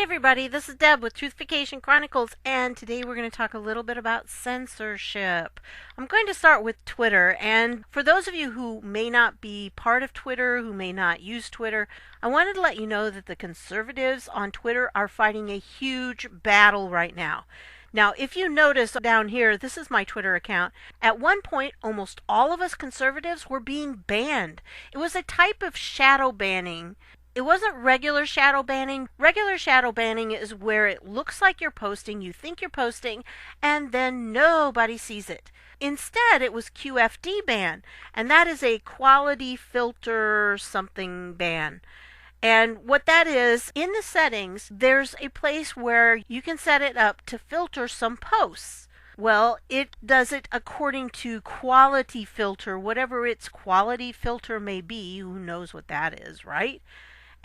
everybody, this is Deb with Truthification Chronicles, and today we're going to talk a little bit about censorship. I'm going to start with Twitter, and for those of you who may not be part of Twitter, who may not use Twitter, I wanted to let you know that the conservatives on Twitter are fighting a huge battle right now. Now, if you notice down here, this is my Twitter account. At one point, almost all of us conservatives were being banned. It was a type of shadow banning. It wasn't regular shadow banning. Regular shadow banning is where it looks like you're posting, you think you're posting, and then nobody sees it. Instead, it was QFD ban, and that is a quality filter something ban. And what that is, in the settings, there's a place where you can set it up to filter some posts. Well, it does it according to quality filter, whatever its quality filter may be. Who knows what that is, right?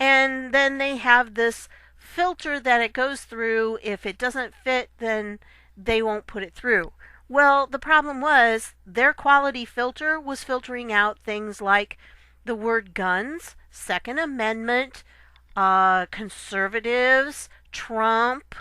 And then they have this filter that it goes through. If it doesn't fit, then they won't put it through. Well, the problem was their quality filter was filtering out things like the word guns, Second Amendment, conservatives, Trump,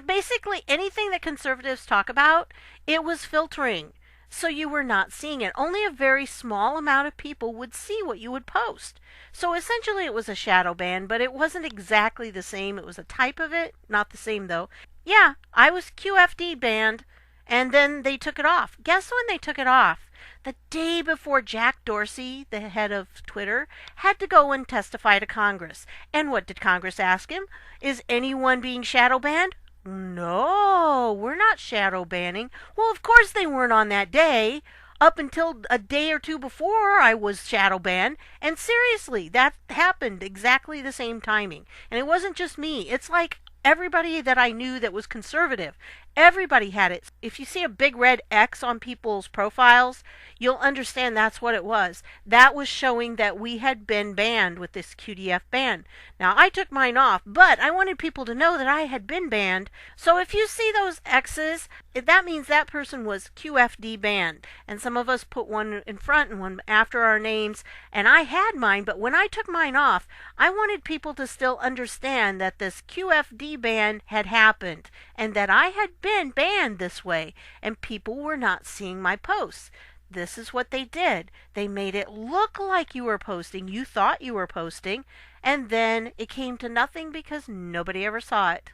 basically anything that conservatives talk about, it was filtering. So you were not seeing it. Only a very small amount of people would see what you would post. So essentially it was a shadow ban, but it wasn't exactly the same. It was a type of it, not the same though. Yeah, I was QFD banned, and then they took it off. Guess when they took it off? The day before Jack Dorsey, the head of Twitter, had to go and testify to Congress. And what did Congress ask him? Is anyone being shadow banned? No, we're not shadow banning. Well, of course they weren't on that day. Up until a day or two before, I was shadow banned. And seriously, that happened exactly the same timing. And it wasn't just me. It's like everybody that I knew that was conservative, everybody had it. If you see a big red X on people's profiles, you'll understand that's what it was. That was showing that we had been banned with this QDF ban. Now, I took mine off, but I wanted people to know that I had been banned. So if you see those X's, that means that person was QFD banned. And some of us put one in front and one after our names. And I had mine, but when I took mine off, I wanted people to still understand that this QFD ban had happened and that I had been banned this way, and people were not seeing my posts. This is what they did. They made it look like you were posting. You thought you were posting, and then it came to nothing because nobody ever saw it.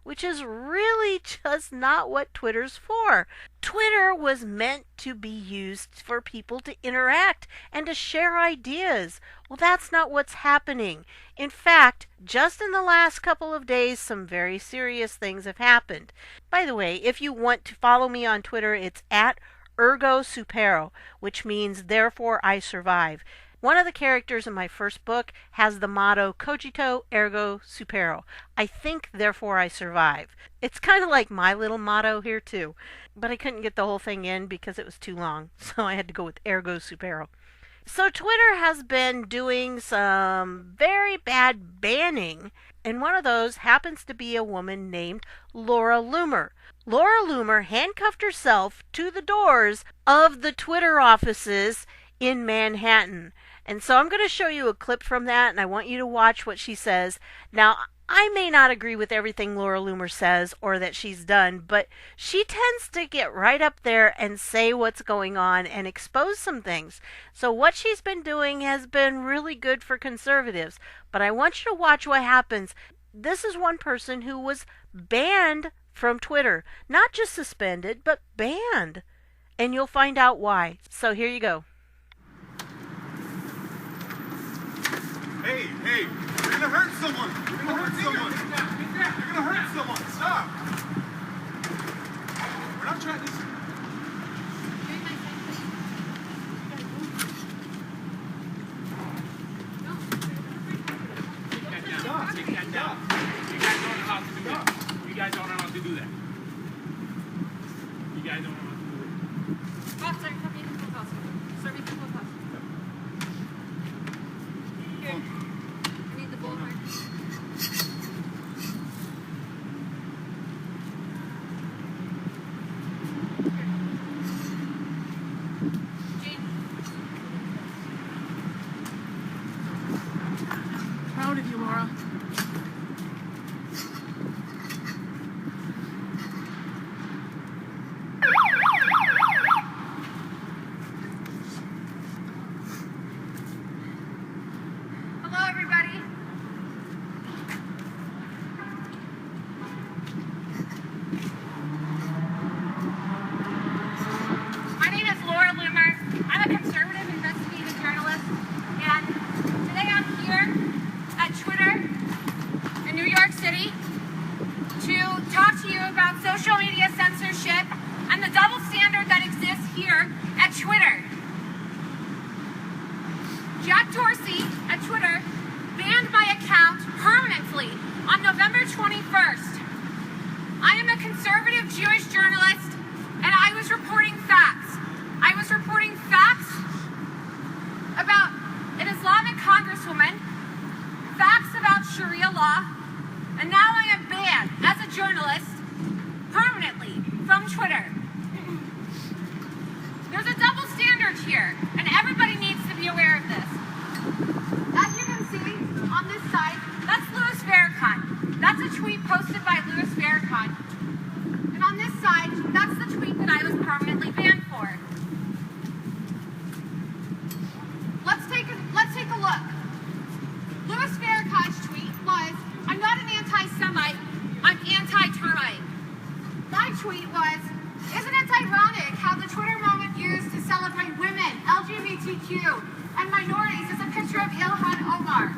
Which is really just not what Twitter's for. Twitter was meant to be used for people to interact and to share ideas. Well, that's not what's happening. In fact, just in the last couple of days, some very serious things have happened. By the way, if you want to follow me on Twitter, it's at Ergo Supero, which means therefore I survive. One of the characters in my first book has the motto, Cogito Ergo Supero. I think, therefore I survive. It's kind of like my little motto here too. But I couldn't get the whole thing in because it was too long. So I had to go with Ergo Supero. So Twitter has been doing some very bad banning. And one of those happens to be a woman named Laura Loomer. Laura Loomer handcuffed herself to the doors of the Twitter offices in Manhattan. And so I'm going to show you a clip from that, and I want you to watch what she says. Now, I may not agree with everything Laura Loomer says or that she's done, but she tends to get right up there and say what's going on and expose some things. So what she's been doing has been really good for conservatives. But I want you to watch what happens. This is one person who was banned from Twitter. Not just suspended, but banned. And you'll find out why. So here you go. Hey, you're gonna hurt someone. You're gonna hurt someone. You're gonna hurt someone. Stop. We're not trying to. Stop. Take that down. You guys don't know how to do that. You guys don't know how to do that. You guys don't know how to do it. Officer, come in to the hospital. Sir, we can go to the hospital. Here. I need the bullhorn. Jack Dorsey at Twitter banned my account permanently on November 21st. I am a conservative Jewish journalist, and I was reporting facts. I was reporting facts about an Islamic congresswoman, facts about Sharia law, and now I am banned as a journalist permanently from Twitter. There's a double standard here, and everybody needs to be aware of this. As you can see on this side, that's Louis Farrakhan. That's a tweet posted by Louis Farrakhan. And on this side, that's the tweet that I was permanently banned for. Let's take a look. Louis Farrakhan's tweet was, "I'm not an anti-Semite, I'm anti-termite." My tweet was, "Isn't it ironic how the Twitter moment used to celebrate women, LGBTQ, and minorities is a picture of Ilhan Omar?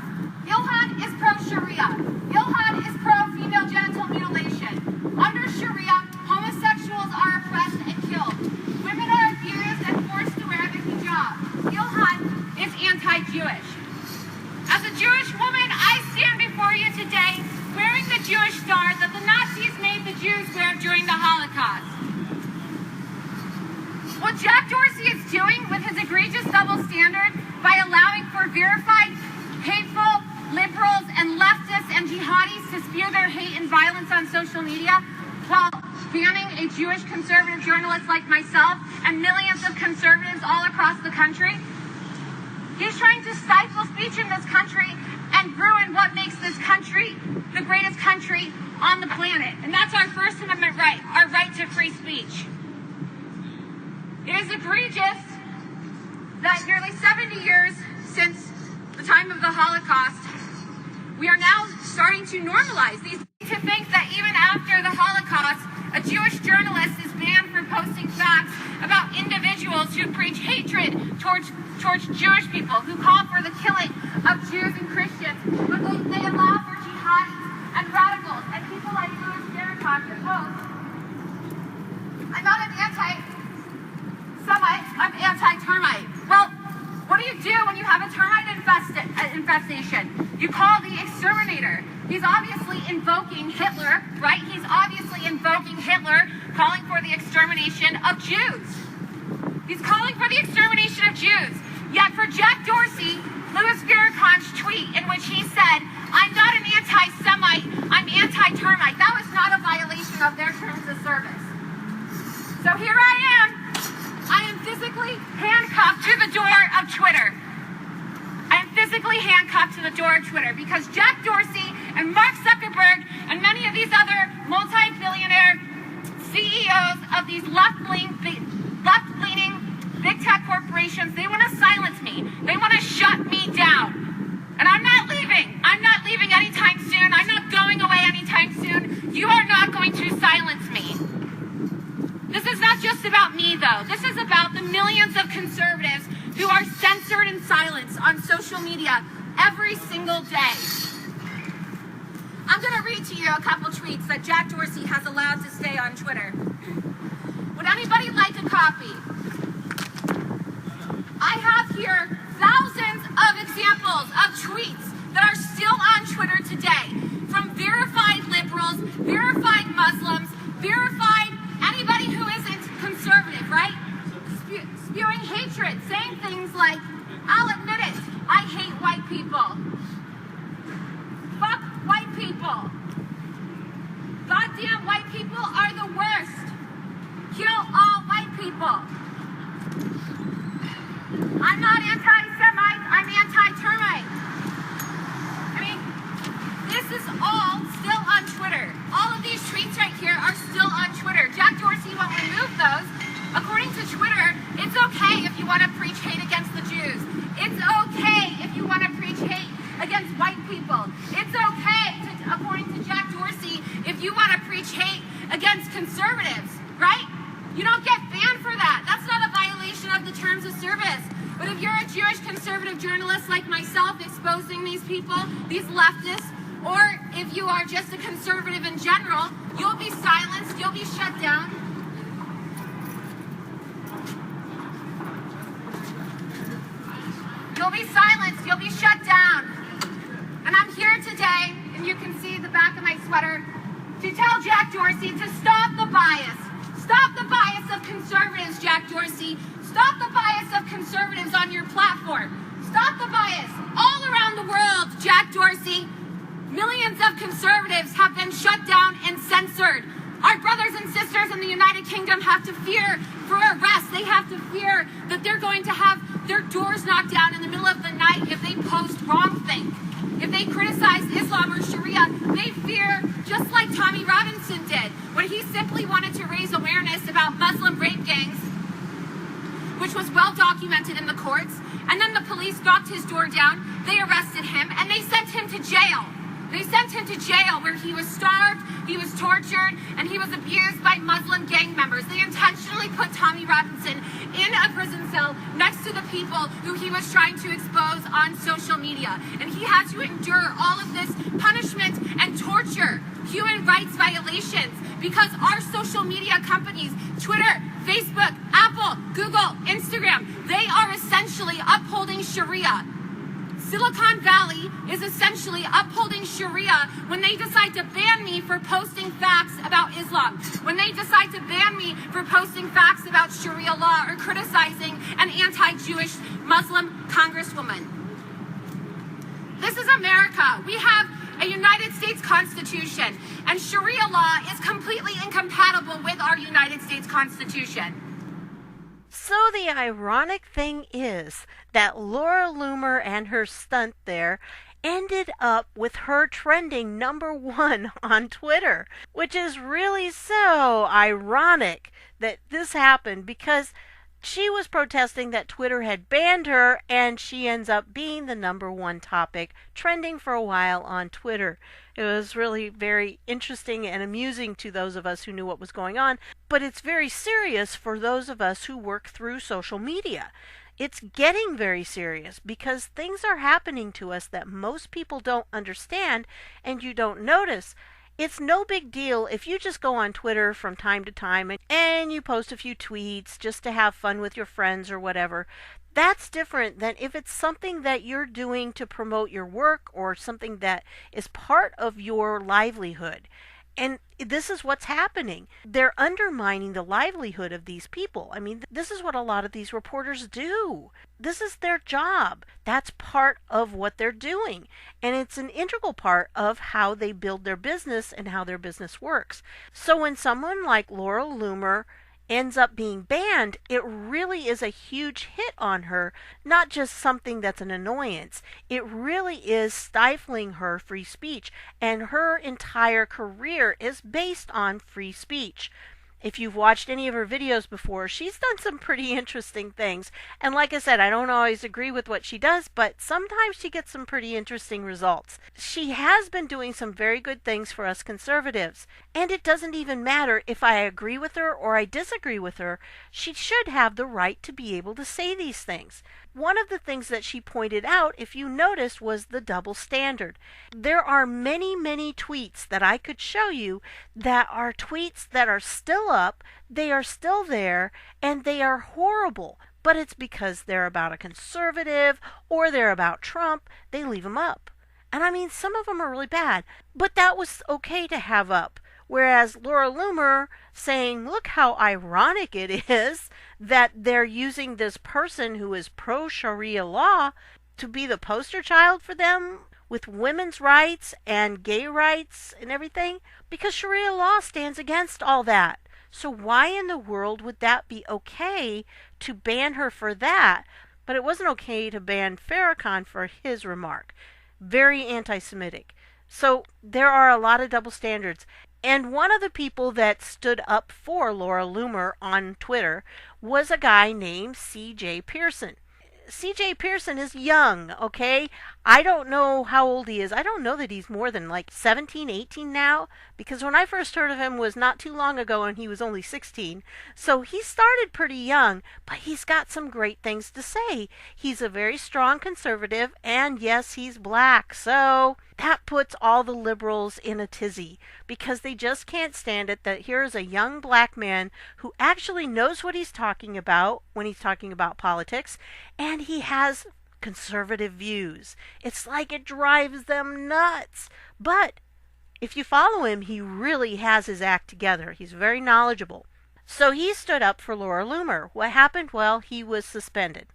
Ilhan is pro-Sharia. Ilhan is pro-female genital mutilation. Under Sharia, homosexuals are oppressed and killed. Women are abused and forced to wear the hijab. Ilhan is anti-Jewish." As a Jewish woman, I stand before you today wearing the Jewish star that the Nazis made the Jews wear during the Holocaust. What Jack Dorsey is doing with his egregious double standard by allowing for verified, hateful liberals and leftists and jihadis to spew their hate and violence on social media while banning a Jewish conservative journalist like myself and millions of conservatives all across the country, he's trying to stifle speech in this country and ruin what makes this country the greatest country on the planet. And that's our First Amendment right, our right to free speech. It is egregious that nearly 70 years since the time of the Holocaust, we are now starting to normalize these. To think that even after the Holocaust, a Jewish journalist is banned for posting facts about individuals who preach hatred towards Jewish people, who call for the killing of Jews and Christians, but they allow for jihadis and radicals and people like Louis Farrakhan to post, "I'm not an anti-Semite, I'm anti-termite." Well, what do you do when you have a termite infestation? You call the exterminator. He's obviously invoking Hitler, right? He's obviously invoking Hitler, calling for the extermination of Jews. He's calling for the extermination of Jews. Yet for Jack Dorsey, Louis Farrakhan's tweet in which he said, "I'm not an anti-Semite, I'm anti-termite," that was not a violation of their terms of service. So here I am physically handcuffed to the door of Twitter. I am physically handcuffed to the door of Twitter because Jack Dorsey and Mark Zuckerberg and many of these other multi-billionaire CEOs of these left-leaning big tech corporations, they want to silence me. They want to shut me down. And I'm not leaving. I'm not leaving anytime soon. I'm not going away anytime soon. You are not going to silence me. This is not just about me, though. This is about the millions of conservatives who are censored and silenced on social media every single day. I'm going to read to you a couple tweets that Jack Dorsey has allowed to stay on Twitter. Would anybody like a copy? I have here thousands of examples of tweets that are still on Twitter today, from verified liberals, verified Muslims, verified anybody who isn't conservative, right? Spewing hatred, saying things like, "I'll admit it, I hate white people. Fuck white people. Goddamn white people are the worst. Kill all white people. I'm not anti-Semite, I'm anti-termite." I mean, this is all still on Twitter. All of these tweets right here are still on Twitter. Jack Dorsey won't remove those. According to Twitter, it's okay if you want to preach hate against the Jews. It's okay if you want to preach hate against white people. It's okay, according to Jack Dorsey, if you want to preach hate against conservatives, right? You don't get banned for that. That's not a violation of the terms of service. But if you're a Jewish conservative journalist like myself exposing these people, these leftists, or if you are just a conservative in general, you'll be silenced, you'll be shut down. You'll be silenced. You'll be shut down. And I'm here today, and you can see the back of my sweater, to tell Jack Dorsey to stop the bias. Stop the bias of conservatives, Jack Dorsey. Stop the bias of conservatives on your platform. Stop the bias. All around the world, Jack Dorsey, millions of conservatives have been shut down and censored. Our brothers and sisters in the United Kingdom have to fear for arrest. They have to fear that they're going to have their doors knocked down in the middle of the night if they post wrongthink. If they criticize Islam or Sharia, they fear, just like Tommy Robinson did, when he simply wanted to raise awareness about Muslim rape gangs, which was well documented in the courts, and then the police knocked his door down, they arrested him, and they sent him to jail. They sent him to jail where he was starved, he was tortured, and he was abused by Muslim gang members. They intentionally put Tommy Robinson in a prison cell next to the people who he was trying to expose on social media. And he had to endure all of this punishment and torture, human rights violations, because our social media companies, Twitter, Facebook, Apple, Google, Instagram, they are essentially upholding Sharia. Silicon Valley is essentially upholding Sharia when they decide to ban me for posting facts about Islam, when they decide to ban me for posting facts about Sharia law or criticizing an anti-Jewish Muslim congresswoman. This is America. We have a United States Constitution, and Sharia law is completely incompatible with our United States Constitution. So the ironic thing is that Laura Loomer and her stunt there ended up with her trending #1 on Twitter, which is really so ironic that this happened because she was protesting that Twitter had banned her, and she ends up being the #1 topic, trending for a while on Twitter. It was really very interesting and amusing to those of us who knew what was going on, but it's very serious for those of us who work through social media. It's getting very serious because things are happening to us that most people don't understand and you don't notice. It's no big deal if you just go on Twitter from time to time and you post a few tweets just to have fun with your friends or whatever. That's different than if it's something that you're doing to promote your work or something that is part of your livelihood. And this is what's happening. They're undermining the livelihood of these people. I mean, this is what a lot of these reporters do. This is their job. That's part of what they're doing. And it's an integral part of how they build their business and how their business works. So when someone like Laura Loomer ends up being banned, it really is a huge hit on her, not just something that's an annoyance. It really is stifling her free speech, and her entire career is based on free speech. If you've watched any of her videos before, she's done some pretty interesting things. And like I said, I don't always agree with what she does, but sometimes she gets some pretty interesting results. She has been doing some very good things for us conservatives. And it doesn't even matter if I agree with her or I disagree with her. She should have the right to be able to say these things. One of the things that she pointed out, if you noticed, was the double standard. There are many, many tweets that I could show you that are tweets that are still up, they are still there, and they are horrible. But it's because they're about a conservative or they're about Trump, they leave them up. And I mean, some of them are really bad, but that was okay to have up. Whereas Laura Loomer saying, look how ironic it is that they're using this person who is pro-Sharia law to be the poster child for them with women's rights and gay rights and everything, because Sharia law stands against all that. So why in the world would that be okay to ban her for that? But it wasn't okay to ban Farrakhan for his remark. Very anti-Semitic. So there are a lot of double standards. And one of the people that stood up for Laura Loomer on Twitter was a guy named C.J. Pearson. C.J. Pearson is young, okay? I don't know how old he is. I don't know that he's more than like 17, 18 now, because when I first heard of him was not too long ago and he was only 16. So he started pretty young, but he's got some great things to say. He's a very strong conservative, and yes, he's black. So that puts all the liberals in a tizzy because they just can't stand it that here is a young black man who actually knows what he's talking about when he's talking about politics, and he has conservative views. It's like it drives them nuts. But if you follow him, he really has his act together. He's very knowledgeable. So he stood up for Laura Loomer. What happened? Well, he was suspended.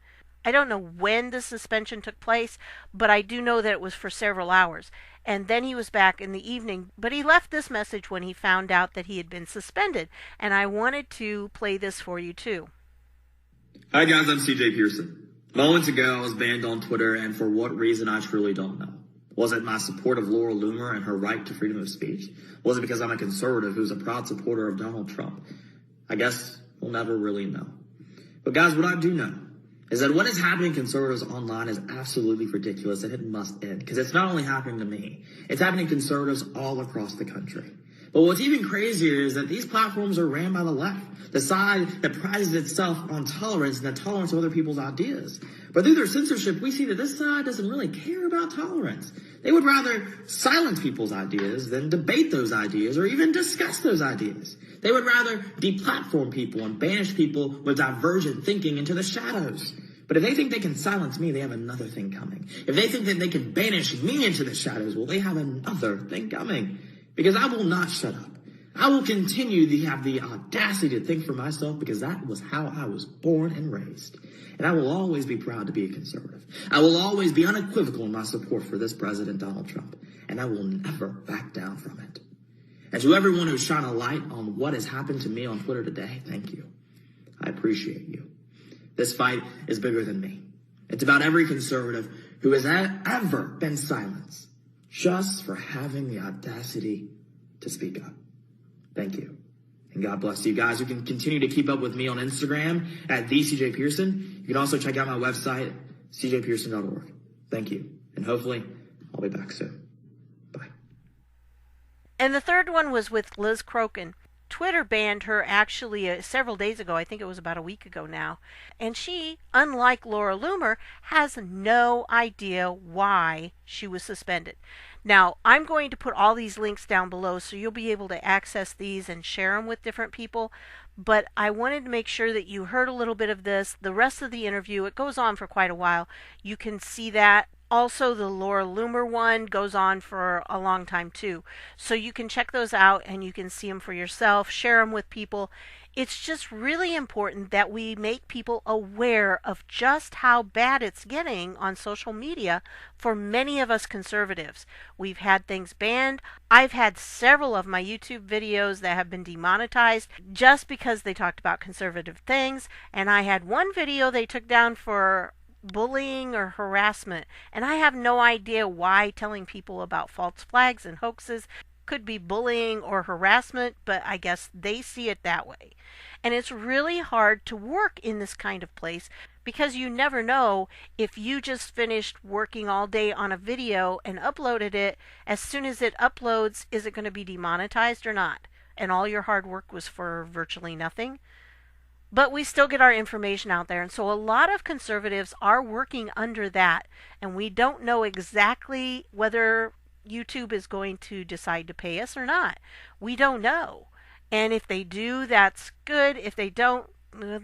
I don't know when the suspension took place, but I do know that it was for several hours. And then he was back in the evening, but he left this message when he found out that he had been suspended. And I wanted to play this for you too. Hi guys, I'm CJ Pearson. Moments ago, I was banned on Twitter, and for what reason, I truly don't know. Was it my support of Laura Loomer and her right to freedom of speech? Was it because I'm a conservative who's a proud supporter of Donald Trump? I guess we'll never really know. But guys, what I do know is that what is happening to conservatives online is absolutely ridiculous, and it must end. Because it's not only happening to me, it's happening to conservatives all across the country. But what's even crazier is that these platforms are ran by the left, the side that prides itself on tolerance and the tolerance of other people's ideas. But through their censorship, we see that this side doesn't really care about tolerance. They would rather silence people's ideas than debate those ideas or even discuss those ideas. They would rather deplatform people and banish people with divergent thinking into the shadows. But if they think they can silence me, they have another thing coming. If they think that they can banish me into the shadows, well, they have another thing coming. Because I will not shut up. I will continue to have the audacity to think for myself, because that was how I was born and raised. And I will always be proud to be a conservative. I will always be unequivocal in my support for this president, Donald Trump. And I will never back down from it. And to everyone who's shining a light on what has happened to me on Twitter today, thank you. I appreciate you. This fight is bigger than me. It's about every conservative who has ever been silenced just for having the audacity to speak up. Thank you. And God bless you guys. You can continue to keep up with me on Instagram at @TheCJPearson. You can also check out my website, cjpearson.org. Thank you. And hopefully I'll be back soon. Bye. And the third one was with Liz Crokin. Twitter banned her actually several days ago. I think it was about a week ago now. And she, unlike Laura Loomer, has no idea why she was suspended. Now, I'm going to put all these links down below so you'll be able to access these and share them with different people. But I wanted to make sure that you heard a little bit of this. The rest of the interview, it goes on for quite a while. You can see that. Also, the Laura Loomer one goes on for a long time too. So you can check those out and you can see them for yourself, share them with people. It's just really important that we make people aware of just how bad it's getting on social media for many of us conservatives. We've had things banned. I've had several of my YouTube videos that have been demonetized just because they talked about conservative things. And I had one video they took down for bullying or harassment, and I have no idea why telling people about false flags and hoaxes could be bullying or harassment, but I guess they see it that way. And it's really hard to work in this kind of place because you never know if you just finished working all day on a video and uploaded it. As soon as it uploads, is it going to be demonetized or not? And all your hard work was for virtually nothing. But we still get our information out there. And so a lot of conservatives are working under that. And we don't know exactly whether YouTube is going to decide to pay us or not. We don't know. And if they do, that's good. If they don't,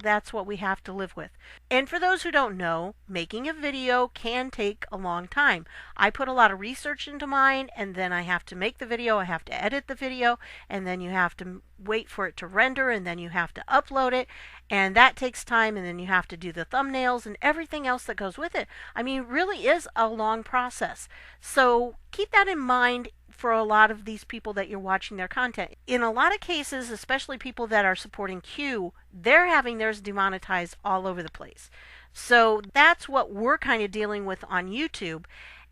that's what we have to live with. And for those who don't know, making a video can take a long time. I put a lot of research into mine, and then I have to make the video, I have to edit the video, and then you have to wait for it to render, and then you have to upload it, and that takes time, and then you have to do the thumbnails and everything else that goes with it. I mean, it really is a long process. So keep that in mind for a lot of these people that you're watching their content. In a lot of cases, especially people that are supporting Q, they're having theirs demonetized all over the place. So that's what we're kind of dealing with on YouTube.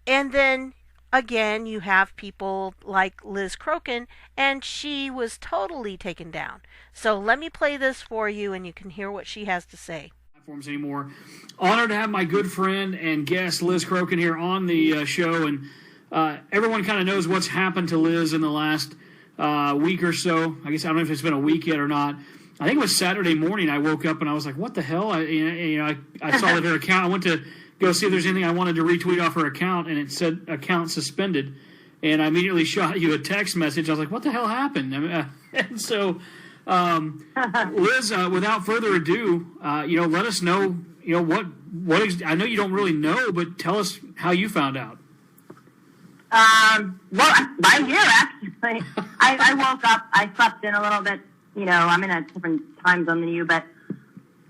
And then again, you have people like Liz Crokin, and she was totally taken down. So let me play this for you and you can hear what she has to say. Platforms anymore. Honored to have my good friend and guest Liz Crokin here on the show, and everyone kind of knows what's happened to Liz in the last week or so. I guess I don't know if it's been a week yet or not. I think it was Saturday morning I woke up and I was like, what the hell? I saw that her account, I went to go see if there's anything I wanted to retweet off her account, and it said account suspended. And I immediately shot you a text message. I was like, what the hell happened? And so, Liz, without further ado, let us know I know you don't really know, but tell us how you found out. Right here, actually. I woke up, I slept in a little bit, I'm in a different time zone than you, but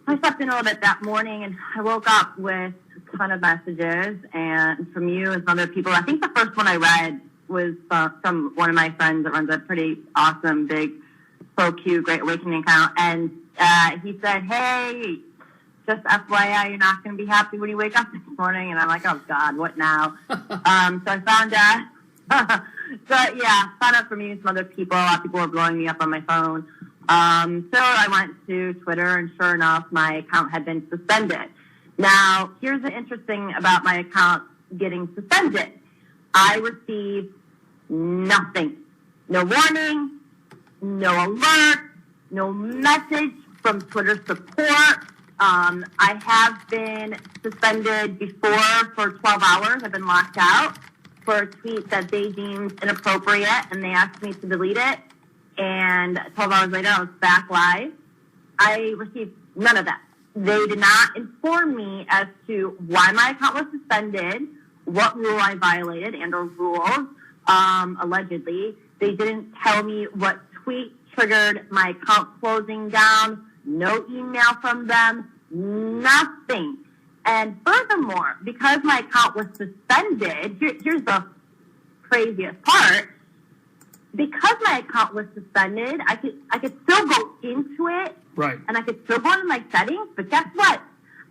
I slept in a little bit that morning, and I woke up with a ton of messages, and from you and some other people. I think the first one I read was from one of my friends that runs a pretty awesome, big, so cute, Great Awakening account, and he said, hey, just FYI, you're not going to be happy when you wake up this morning. And I'm like, oh, God, what now? So I found out. Found out from you and some other people. A lot of people were blowing me up on my phone. So I went to Twitter, and sure enough, my account had been suspended. Now, here's the interesting about my account getting suspended. I received nothing. No warning, no alert, no message from Twitter support. I have been suspended before for 12 hours. I've been locked out for a tweet that they deemed inappropriate, and they asked me to delete it. And 12 hours later, I was back live. I received none of that. They did not inform me as to why my account was suspended, what rule I violated and or rules, allegedly. They didn't tell me what tweet triggered my account closing down. No email from them, nothing. And furthermore, because my account was suspended, here's the craziest part. Because my account was suspended, I could still go into it, right? And I could still go into my settings. But guess what?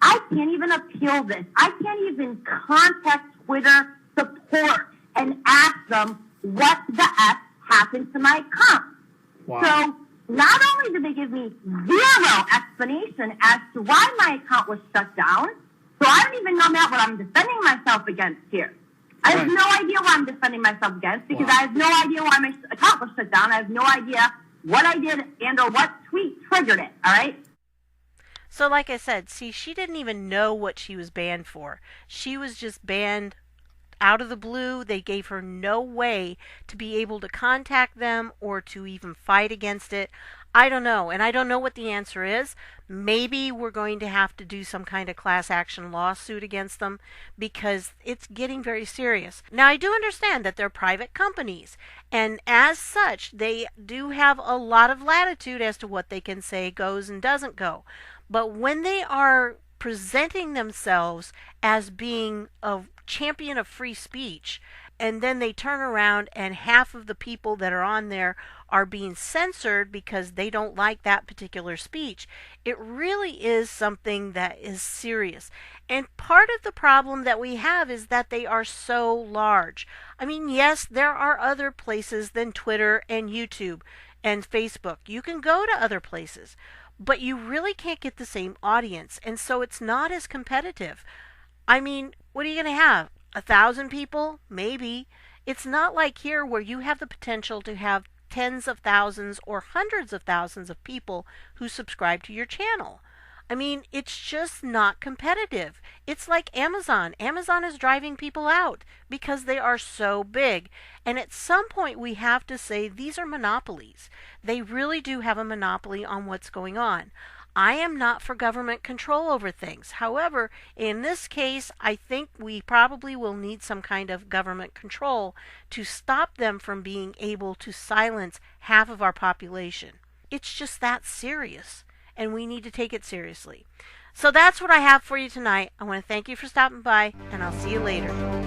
I can't even appeal this. I can't even contact Twitter support and ask them what the F happened to my account. Wow. So not only did they give me zero explanation as to why my account was shut down, so I don't even know what I'm defending myself against here. I have no idea what I'm defending myself against because I have no idea why my account was shut down. I have no idea what I did and or what tweet triggered it, all right? So like I said, see, she didn't even know what she was banned for. She was just banned out of the blue. They gave her no way to be able to contact them or to even fight against it. I don't know, and I don't know what the answer is. Maybe we're going to have to do some kind of class action lawsuit against them because it's getting very serious. Now, I do understand that they're private companies, and as such, they do have a lot of latitude as to what they can say goes and doesn't go. But when they are presenting themselves as being a champion of free speech, and then they turn around and half of the people that are on there are being censored because they don't like that particular speech, it really is something that is serious. And part of the problem that we have is that they are so large. I mean, yes, there are other places than Twitter and YouTube and Facebook. You can go to other places, but you really can't get the same audience, and so it's not as competitive. I mean, what are you going to have? 1,000 people? Maybe. It's not like here where you have the potential to have tens of thousands or hundreds of thousands of people who subscribe to your channel. I mean, it's just not competitive. It's like Amazon. Amazon is driving people out because they are so big. And at some point we have to say these are monopolies. They really do have a monopoly on what's going on. I am not for government control over things. However, in this case, I think we probably will need some kind of government control to stop them from being able to silence half of our population. It's just that serious, and we need to take it seriously. So that's what I have for you tonight. I want to thank you for stopping by, and I'll see you later.